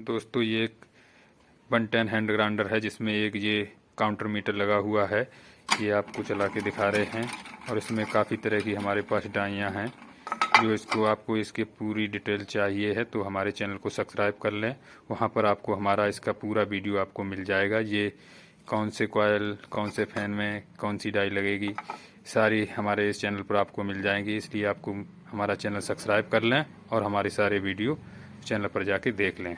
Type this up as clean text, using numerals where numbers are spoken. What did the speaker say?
दोस्तों ये एक 110 हैंड ग्राइंडर है जिसमें एक ये काउंटर मीटर लगा हुआ है। ये आपको चला के दिखा रहे हैं और इसमें काफ़ी तरह की हमारे पास डाइयाँ हैं। जो इसको आपको इसकी पूरी डिटेल चाहिए है तो हमारे चैनल को सब्सक्राइब कर लें। वहाँ पर आपको हमारा इसका पूरा वीडियो आपको मिल जाएगा। ये कौन से कॉयल, कौन से फैन में कौन सी डाई लगेगी, सारी हमारे इस चैनल पर आपको मिल जाएंगी। इसलिए आपको हमारा चैनल सब्सक्राइब कर लें और हमारे सारे वीडियो चैनल पर जाके देख लें।